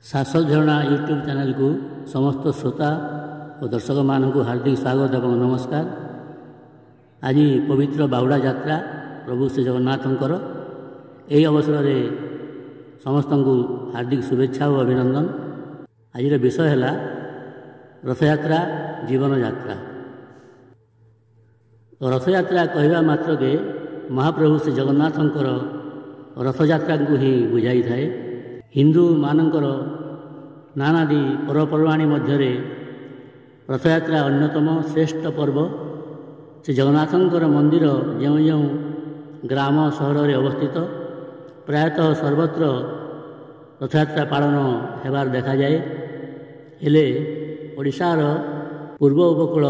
शाश्वत झरणा YouTube channel को समस्त श्रोता और दर्शक मान को हार्दिक स्वागत और नमस्कार। आज पवित्र बाहुड़ा यात्रा प्रभु श्री जगन्नाथंकर यही अवसर में समस्त को हार्दिक शुभेच्छा और अभिनंदन। आज विषय है रथयात्रा जीवन यात्रा। रथयात्रा कहवा मात्र के महाप्रभु श्री जगन्नाथंकर रथयात्रा को ही बुझाई थाए। हिंदू मानकर नानादी पर्वपर्वाणी मध्य रथयात्रा अन्यतम श्रेष्ठ पर्व। श्री जगन्नाथंकर मंदिर जो जो ग्राम सहर में अवस्थित प्रायतः सर्वत्र रथयात्रा पालन होबार देखा जाए। हेले ओडिशार पूर्व उपकूल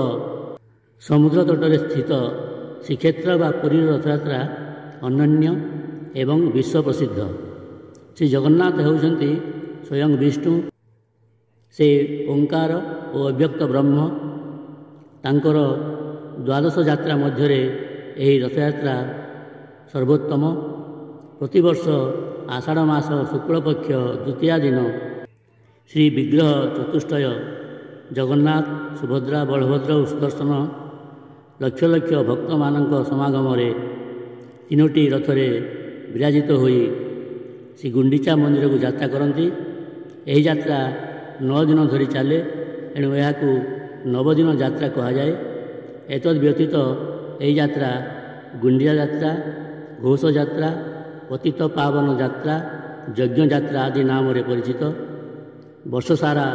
समुद्र तटरे स्थित श्रीक्षेत्र व पुरी रथयात्रा अनन्य एवं विश्व प्रसिद्ध। श्री जगन्नाथ होउछन्ति स्वयं विष्णु, से ओंकार और अव्यक्त ब्रह्म। तांकर द्वादश यात्रा मध्य यही रथयात्रा सर्वोत्तम। प्रतिवर्ष आषाढ़ मास शुक्लपक्ष द्वितीया दिन श्री विग्रह चतुष्टय जगन्नाथ सुभद्रा बलभद्र सुदर्शन लक्ष लक्ष भक्त मानक समागम तीनोटी रथरे विराजित होई श्री गुंडीचा मंदिर को यात्रा करती। यही यात्रा 9 दिन धरी चले, एणु यह नवदिन यात्रा कहुए। एतद व्यतीत यही यात्रा गुंडिया यात्रा, घोष यात्रा, पतित पावन यात्रा, यज्ञ यात्रा आदि नाम परिचित। वर्ष सारा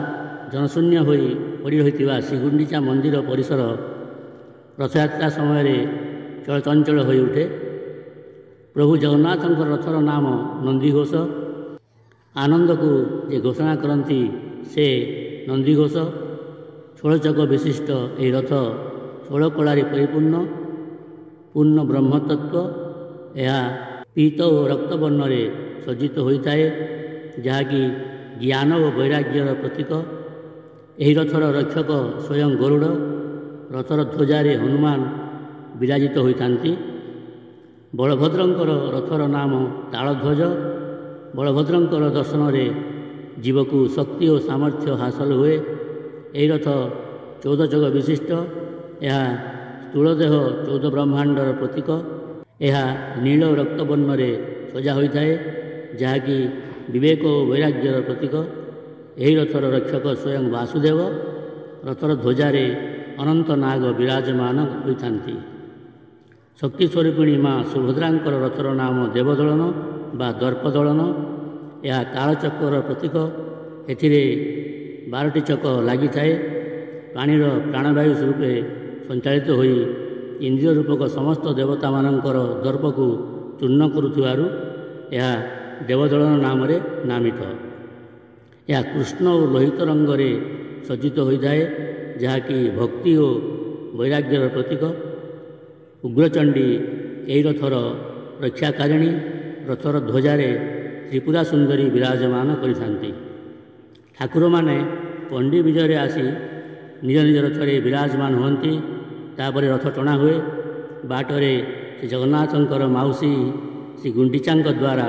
जनशून्य हो पड़ी रही श्रीगुंडीचा मंदिर परिसर रथयात्रा समय चलचंचल हो उठे। प्रभु जगन्नाथंक रथर नाम नंदीघोष। आनंद को जे घोषणा करती से नंदीघोष। 16 चक विशिष्ट यह रथ 16 कलार परिपूर्ण पूर्ण ब्रह्मतत्व। यह पीत और रक्तवर्ण सज्जित होता है, जहाँकि ज्ञान और वैराग्यर प्रतीक। यही रथर रक्षक स्वयं गरुड़, रथर ध्वजारे हनुमान विराजित होता। बलभद्रंकर रथर नाम तालध्वज। बलभद्रंकर दर्शन जीव को शक्ति और सामर्थ्य हासिल हुए। यही रथ 14 चक विशिष्ट। यह स्थूलदेह 14 ब्रह्मांडर प्रतीक। यह नील रक्तवर्ण सजा होता है, जहाँकि विवेक और वैराग्यर प्रतीक। यही रथर रक्षक स्वयं वासुदेव। रथर ध्वजारे अनंत नाग विराजमान होता। शक्ति स्वरूपिणी माँ सुभद्रांकर रथर नाम देवदलन बा दर्पदलन। यह कालचक्र प्रतीक। एथिरे 12टी चक लगी थाए। पानीर प्राणवायु स्वरूपे संचालित होई इंद्रिय रूपक समस्त देवता मानकर दर्प को चूर्ण करुथिबारु यह देवदलन नाम नामित। यह कृष्ण और लोहित रंग सज्जित होता है, जहाँकि भक्ति और वैराग्यर प्रतीक। उग्रचंडी यही रथर रक्षाकारिणी। रथर ध्वजारे त्रिपुरा सुंदरी विराजमान करिथांती। ठाकुर माने पंडी विजय आसी निज निज रथरे विराजमान होती। तापरे रथ टणा हुए। बाटरे श्री जगन्नाथंकर माउसी श्री गुंडीचांक द्वारा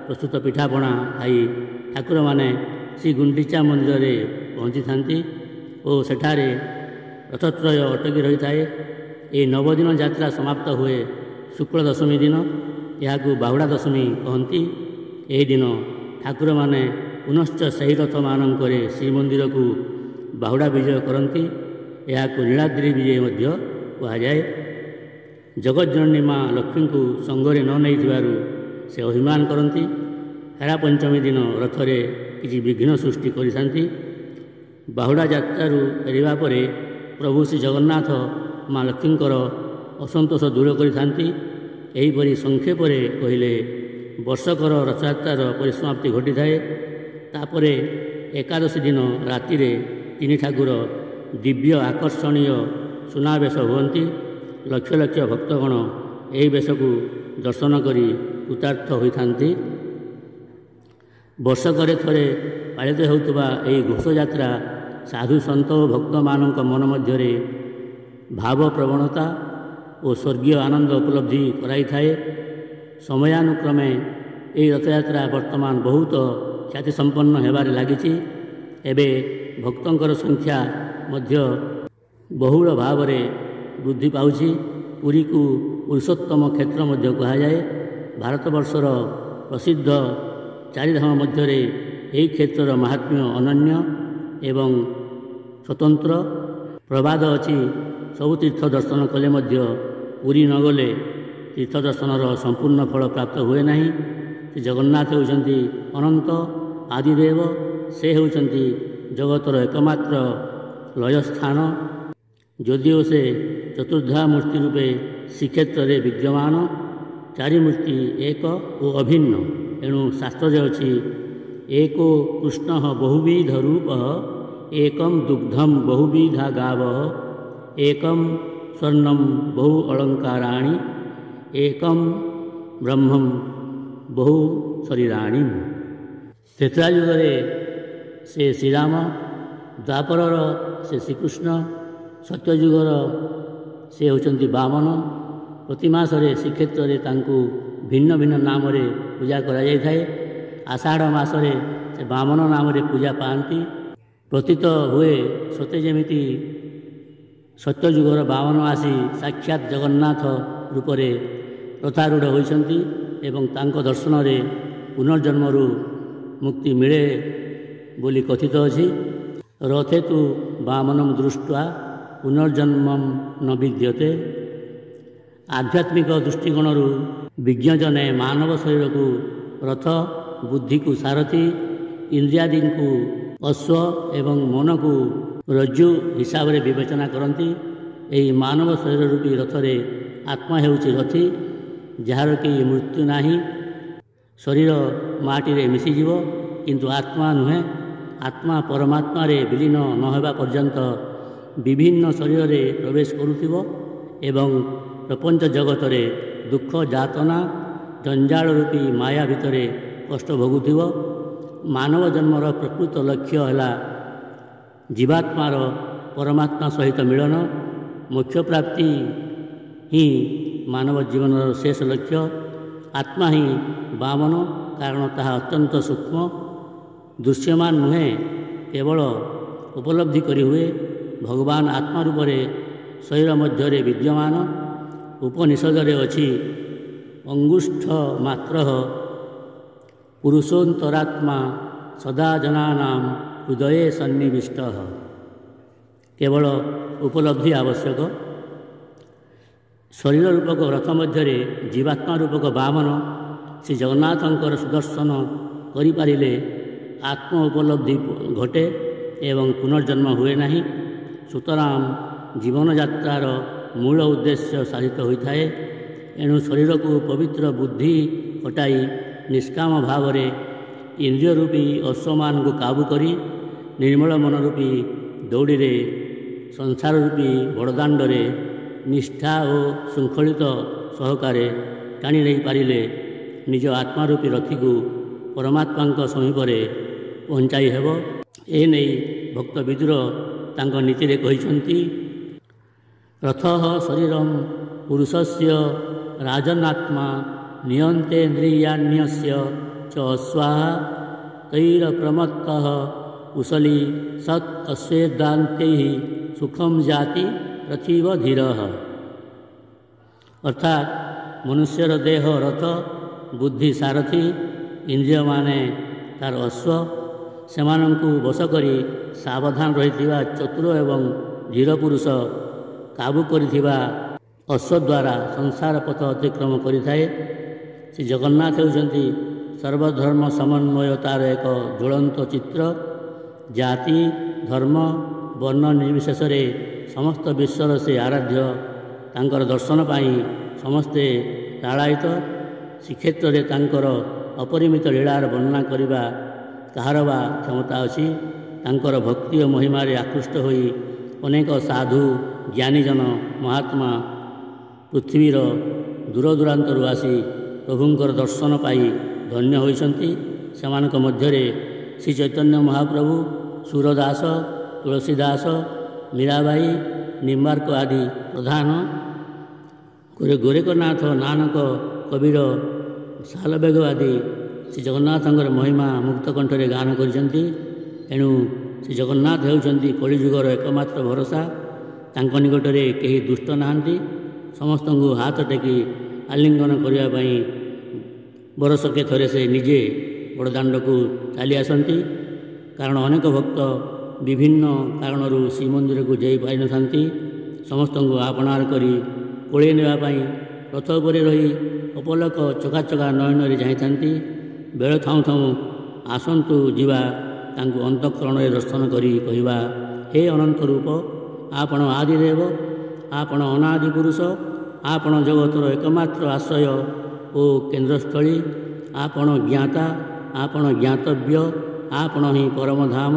प्रस्तुत पिठापणा खाई ठाकुर माने श्री गुंडीचा मंदिर पहुँची थांती और सेठारे रथत्रय अटकी रही थाए। ये 9 दिन यात्रा समाप्त हुए शुक्ल दशमी दिन। यह बाहुड़ा दशमी कहती। यही दिन ठाकुर माने पुनश्च सही रथ मानक श्रीमंदिर को बाहुड़ा विजय करती। यह नीलाद्री विजय कहुए। जगज्जननी माँ लक्ष्मी को संगरे न नहीं से अभिमान करती। हेरा पंचमी दिन रथरे किसी विघ्न सृष्टि करती। बाहुड़ा यात्रु फेरिबा परे प्रभु श्री जगन्नाथ माँ लक्ष्मींकर असंतोष दूर करती। यहीपरि संक्षेप कहले वर्षकर रथयात्रार परिसमाप्ति घटी थाए। तापरे एकादशी दिन राति 3 ठाकुर दिव्य आकर्षणीय सुनावेश हुअन्ति। लक्ष लक्ष भक्तगण यही बेश को दर्शन करी कृतार्थ होइथान्ति। वर्षकरे थरे पालित होउतबा एही घोषयात्रा साधु सन्त और भक्त मानक मन मध्य भाव प्रवणता और स्वर्गीय आनंद उपलब्धि कराई थाए। समयानुक्रमे यही रथयात्रा वर्तमान बहुत ଖ୍ୟାତି ସମ୍ପନ୍ନ ହେବାରେ ଲାଗିଛି। ଏବେ ଭକ୍ତଙ୍କର ସଂଖ୍ୟା ମଧ୍ୟ ବହୁଳ ଭାବରେ ବୃଦ୍ଧି ପାଉଛି। ପୁରୀକୁ ପୁରୁଷୋତ୍ତମ କ୍ଷେତ୍ର ମଧ୍ୟ କୁହାଯାଏ। ଭାରତବର୍ଷର ପ୍ରସିଦ୍ଧ ଚାରିଧାମ ମଧ୍ୟରେ ଏହି କ୍ଷେତ୍ରର ମାହାତ୍ମ୍ୟ ଅନନ୍ୟ ଏବଂ ସ୍ୱତନ୍ତ୍ର। ପ୍ରବାଦ ଅଛି, ସବୁ ତୀର୍ଥ ଦର୍ଶନ କଲେ ମଧ୍ୟ ପୁରୀ ନ ଗଲେ ତୀର୍ଥ ଦର୍ଶନର ସମ୍ପୂର୍ଣ୍ଣ ଫଳ ପ୍ରାପ୍ତ ହୁଏ ନାହିଁ। ଶ୍ରୀ ଜଗନ୍ନାଥ ହେଉଛନ୍ତି ଅନନ୍ତ ଆଦିଦେବ। ସେ ହେଉଛନ୍ତି ଜଗତର ଏକମାତ୍ର ଲୟସ୍ଥାନ। ଯଦିଓ ସେ ଚତୁର୍ଦ୍ଧା ମୂର୍ତ୍ତି ରୂପେ ଶ୍ରୀକ୍ଷେତ୍ରରେ ବିଦ୍ୟମାନ, ଚାରି ମୂର୍ତ୍ତି ଏକ ଓ ଅଭିନ୍ନ। ଏଣୁ ଶାସ୍ତ୍ରରେ ଅଛି, एको କୃଷ୍ଣଃ ବହୁବିଧ ରୂପଃ, ଏକଂ ଦୁଗ୍ଧଂ ବହୁବିଧା ଗାବଃ, ଏକଂ ସ୍ୱର୍ଣ୍ଣଂ ବହୁ ଅଳଙ୍କାରାଣି, ଏକଂ ବ୍ରହ୍ମଂ ବହୁ ଶରୀରାଣି। ତ୍ରେତୟା ଯୁଗରେ ସେ ଶ୍ରୀରାମ, ଦ୍ୱାପରର ସେ ଶ୍ରୀକୃଷ୍ଣ, ସତ୍ୟଯୁଗର ସେ ହେଉଛନ୍ତି ବାମନ। ପ୍ରତି ମାସରେ ଶ୍ରୀକ୍ଷେତ୍ରରେ ତାଙ୍କୁ ଭିନ୍ନ ଭିନ୍ନ ନାମରେ ପୂଜା କରାଯାଇଥାଏ। ଆଷାଢ଼ ମାସରେ ସେ ବାମନ ନାମରେ ପୂଜା ପାଆନ୍ତି। ପ୍ରତୀତ ହୁଏ ସତେ ଯେମିତି ସତ୍ୟଯୁଗର ବାମନ ଆସି ସାକ୍ଷାତ ଜଗନ୍ନାଥ ରୂପରେ ରଥାରୂଢ଼ ହୋଇଛନ୍ତି ଏବଂ ତାଙ୍କ ଦର୍ଶନରେ ପୁନର୍ଜନ୍ମରୁ ମୁକ୍ତି ମିଳେ ବୋଲି କଥିତ ଅଛି। ରଥେ ତୁ ବାମନଂ ଦୃଷ୍ଟ୍ୱା ପୁନର୍ଜନ୍ମଂ ନ ବିଦ୍ୟତେ। ଆଧ୍ୟାତ୍ମିକ ଦୃଷ୍ଟିକୋଣରୁ ବିଜ୍ଞଜନେ ମାନବ ଶରୀରକୁ ରଥ, ବୁଦ୍ଧିକୁ ସାରଥି, ଇନ୍ଦ୍ରିୟାଦିଙ୍କୁ ଅଶ୍ୱ ଏବଂ ମନକୁ ରଜ୍ଜୁ ହିସାବରେ ବିବେଚନା କରନ୍ତି। ଏହି ମାନବ ଶରୀର ରୂପୀ ରଥରେ ଆତ୍ମା ହେଉଛି ରଥୀ, ଯାହାର କି ମୃତ୍ୟୁ ନାହିଁ। ଶରୀର ମାଟିରେ ମିଶିଯିବ, କିନ୍ତୁ ଆତ୍ମା ନୁହେଁ। ଆତ୍ମା ପରମାତ୍ମାରେ ବିଲୀନ ନ ହେବା ପର୍ଯ୍ୟନ୍ତ ବିଭିନ୍ନ ଶରୀରରେ ପ୍ରବେଶ କରୁଥିବ ଏବଂ ପ୍ରପଞ୍ଚ ଜଗତରେ ଦୁଃଖ, ଯାତନା, ଜଞ୍ଜାଳ ରୂପୀ ମାୟା ଭିତରେ କଷ୍ଟ ଭୋଗୁଥିବ। ମାନବ ଜନ୍ମର ପ୍ରକୃତ ଲକ୍ଷ୍ୟ ହେଲା ଜୀବାତ୍ମାର ପରମାତ୍ମା ସହିତ ମିଳନ। ମୋକ୍ଷ ପ୍ରାପ୍ତି ହିଁ ମାନବ ଜୀବନର ଶେଷ ଲକ୍ଷ୍ୟ। ଆତ୍ମା ହିଁ ବାମନ, କାରଣ ତାହା ଅତ୍ୟନ୍ତ ସୂକ୍ଷ୍ମ, ଦୃଶ୍ୟମାନ ନୁହେଁ, କେବଳ ଉପଲବ୍ଧି କରିହୁଏ। ଭଗବାନ ଆତ୍ମା ରୂପରେ ଶରୀର ମଧ୍ୟରେ ବିଦ୍ୟମାନ। ଉପନିଷଦରେ ଅଛି, ଅଙ୍ଗୁଷ୍ଠ ମାତ୍ରଃ ପୁରୁଷୋନ୍ତରାତ୍ମା ସଦା ଜନାନାଂ ହୃଦୟେ ସନ୍ନିବିଷ୍ଟଃ। କେବଳ ଉପଲବ୍ଧି ଆବଶ୍ୟକ। ଶରୀର ରୂପକ ରଥ ମଧ୍ୟରେ ଜୀବାତ୍ମା ରୂପକ ବାମନ ଶ୍ରୀ ଜଗନ୍ନାଥଙ୍କର ସୁଦର୍ଶନ କରିପାରିଲେ ଆତ୍ମ ଉପଲବ୍ଧି ଘଟେ ଏବଂ ପୁନର୍ଜନ୍ମ ହୁଏ ନାହିଁ। ସୁତରାଂ ଜୀବନଯାତ୍ରାର ମୂଳ ଉଦ୍ଦେଶ୍ୟ ସାଧିତ ହୋଇଥାଏ। ଏଣୁ ଶରୀରକୁ ପବିତ୍ର ବୁଦ୍ଧି ହଟାଇ ନିଷ୍କାମ ଭାବରେ ଇନ୍ଦ୍ରିୟ ରୂପୀ ଅଶ୍ୱମାନଙ୍କୁ କାବୁ କରି ନିର୍ମଳ ମନ ରୂପୀ ଦୌଡ଼ିରେ ସଂସାର ରୂପୀ ବଡ଼ଦାଣ୍ଡରେ ନିଷ୍ଠା ଓ ଶୃଙ୍ଖଳିତ ସହକାରେ ଟାଣି ନେଇପାରିଲେ ନିଜ ଆତ୍ମାରୂପୀ ରଥିକୁ ପରମାତ୍ମାଙ୍କ ସମୀପରେ ପହଞ୍ଚାଇ ହେବ। ଏ ନେଇ ଭକ୍ତ ବିଦୁର ତାଙ୍କ ନୀତିରେ କହିଛନ୍ତି, ରଥଃ ଶରୀରଂ ପୁରୁଷସ୍ୟ ରାଜନାତ୍ମା ନିୟନ୍ତେନ୍ଦ୍ରିୟାଣ୍ୟସ୍ୟ च अश्वाः तैरप्रमत्तः कुशली सत् अश्वेदान्तैः सुखम जाति रथिव धीरः। अर्थात मनुष्यर देह रथ, बुद्धि सारथी, इंद्रिय माने तार अश्व, सेमानंकु बस करी सावधान रहिथिबा चतुर एवं धीर पुरुष काबू करिथिबा अश्व द्वारा संसार पथ अतिक्रम करिथाए। श्री जगन्नाथ हेउचंती सर्वधर्म समन्वयतार एक ज्वलंत चित्र। जाति, धर्म, वर्ण निर्विशेष समस्त विश्वर से आराध्य। तांकर दर्शन पाई समस्ते लालायित। श्रीक्षेत्र में तांकर अपरिमित लीलार वर्णना करवा कहार बा क्षमता अच्छी। तांकर भक्ति और महिमारे आकृष्ट होई अनेक साधु, ज्ञानीजन, महात्मा पृथ्वीर दूर दूरांतरू आसी प्रभुंकर दर्शन पाई धन्य होइछन्ति। सेमानक मध्यरे श्री चैतन्य महाप्रभु, सूरदास, तुलसीदास, मीराबाई, निम्बार्क आदि प्रधान। गोरेकनाथ, नानक, कबीर, सालबेग आदि ଶ୍ରୀ ଜଗନ୍ନାଥଙ୍କର ମହିମା ମୁକ୍ତ କଣ୍ଠରେ ଗାନ କରିଛନ୍ତି। ଏଣୁ ଶ୍ରୀ ଜଗନ୍ନାଥ ହେଉଛନ୍ତି କଳିଯୁଗର ଏକମାତ୍ର ଭରସା। ତାଙ୍କ ନିକଟରେ କେହି ଦୁଷ୍ଟ ନାହାନ୍ତି। ସମସ୍ତଙ୍କୁ ହାତ ଟେକି ଆଲିଙ୍ଗନ କରିବା ପାଇଁ ବର୍ଷକେ ଥରେ ସେ ନିଜେ ବଡ଼ଦାଣ୍ଡକୁ ଚାଲି ଆସନ୍ତି। କାରଣ ଅନେକ ଭକ୍ତ ବିଭିନ୍ନ କାରଣରୁ ଶ୍ରୀମନ୍ଦିରକୁ ଯାଇପାରିନଥାନ୍ତି। ସମସ୍ତଙ୍କୁ ଆପଣାର କରି କୋଳେଇ ନେବା ପାଇଁ ରଥ ଉପରେ ରହି ଅପଲକ ଚକାଚକା ନୟନରେ ଯାଇଥାନ୍ତି। ବେଳ ଥାଉଁ ଥାଉଁ ଆସନ୍ତୁ ଯିବା, ତାଙ୍କୁ ଅନ୍ତଃକରଣରେ ଦର୍ଶନ କରି କହିବା, ହେ ଅନନ୍ତ ରୂପ, ଆପଣ ଆଦିଦେବ, ଆପଣ ଅନାଦି ପୁରୁଷ, ଆପଣ ଜଗତର ଏକମାତ୍ର ଆଶ୍ରୟ ଓ କେନ୍ଦ୍ରସ୍ଥଳୀ, ଆପଣ ଜ୍ଞାତା, ଆପଣ ଜ୍ଞାତବ୍ୟ, ଆପଣ ହିଁ ପରମଧାମ,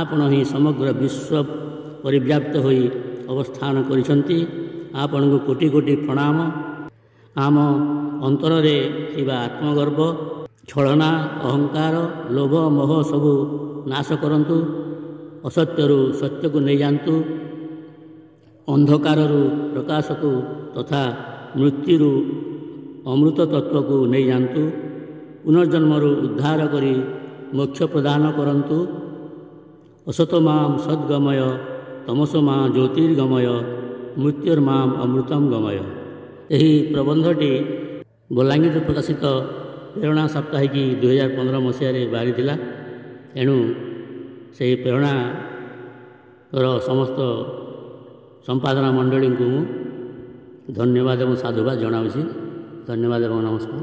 ଆପଣ ହିଁ ସମଗ୍ର ବିଶ୍ୱ ପରିବ୍ୟାପ୍ତ ହୋଇ ଅବସ୍ଥାନ କରିଛନ୍ତି। ଆପଣଙ୍କୁ କୋଟି କୋଟି ପ୍ରଣାମ। ଆମ ଅନ୍ତରରେ ଥିବା ଆତ୍ମଗର୍ବ, ଛଳନା, ଅହଙ୍କାର, ଲୋଭ, ମୋହ ସବୁ ନାଶ କରନ୍ତୁ। ଅସତ୍ୟରୁ ସତ୍ୟକୁ ନେଇଯାଆନ୍ତୁ। ଅନ୍ଧକାରରୁ ପ୍ରକାଶକୁ ତଥା ମୃତ୍ୟୁରୁ ଅମୃତ ତତ୍ତ୍ୱକୁ ନେଇଯାଆନ୍ତୁ। ପୁନର୍ଜନ୍ମରୁ ଉଦ୍ଧାର କରି ମୋକ୍ଷ ପ୍ରଦାନ କରନ୍ତୁ। ଅସତୋମାଂ ସଦ୍ଗମୟ, ତମସୋମା ଜ୍ୟୋତିର୍ଗମୟ, ମୃତ୍ୟୁର୍ମାଂ ଅମୃତଂ ଗମୟ। ଏହି ପ୍ରବନ୍ଧଟି ବଲାଙ୍ଗୀରରେ ପ୍ରକାଶିତ ପ୍ରେରଣା ସାପ୍ତାହିକୀ 2015 ମସିହାରେ ବାହାରିଥିଲା। ଏଣୁ ସେହି ପ୍ରେରଣାର ସମସ୍ତ ସମ୍ପାଦନା ମଣ୍ଡଳୀଙ୍କୁ ମୁଁ ଧନ୍ୟବାଦ ଏବଂ ସାଧୁବାଦ ଜଣାଉଛି। ଧନ୍ୟବାଦ ଏବଂ ନମସ୍କାର।